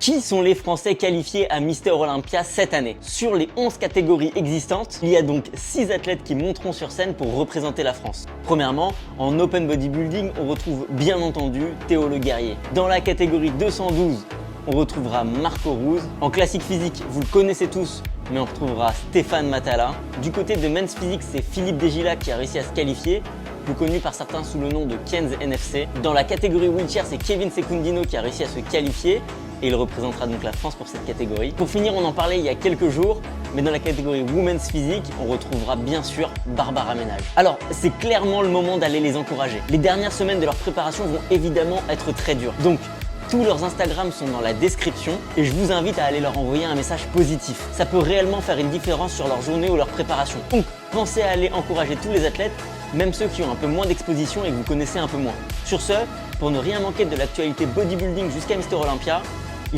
Qui sont les Français qualifiés à Mister Olympia cette année? Sur les 11 catégories existantes, il y a donc 6 athlètes qui monteront sur scène pour représenter la France. Premièrement, en Open Bodybuilding, on retrouve bien entendu Théo Le Guerrier. Dans la catégorie 212, on retrouvera Marco Ruiz. En classique physique, vous le connaissez tous, mais on retrouvera Stéphane Matala. Du côté de Men's Physique, c'est Philippe Desgila qui a réussi à se qualifier, plus connu par certains sous le nom de Ken's NFC. Dans la catégorie Wheelchair, c'est Kevin Secundino qui a réussi à se qualifier et il représentera donc la France pour cette catégorie. Pour finir, on en parlait il y a quelques jours, mais dans la catégorie Women's Physique, on retrouvera bien sûr Barbara Ménage. Alors, c'est clairement le moment d'aller les encourager. Les dernières semaines de leur préparation vont évidemment être très dures. Donc, tous leurs Instagram sont dans la description et je vous invite à aller leur envoyer un message positif. Ça peut réellement faire une différence sur leur journée ou leur préparation. Donc, pensez à aller encourager tous les athlètes, même ceux qui ont un peu moins d'exposition et que vous connaissez un peu moins. Sur ce, pour ne rien manquer de l'actualité bodybuilding jusqu'à Mister Olympia,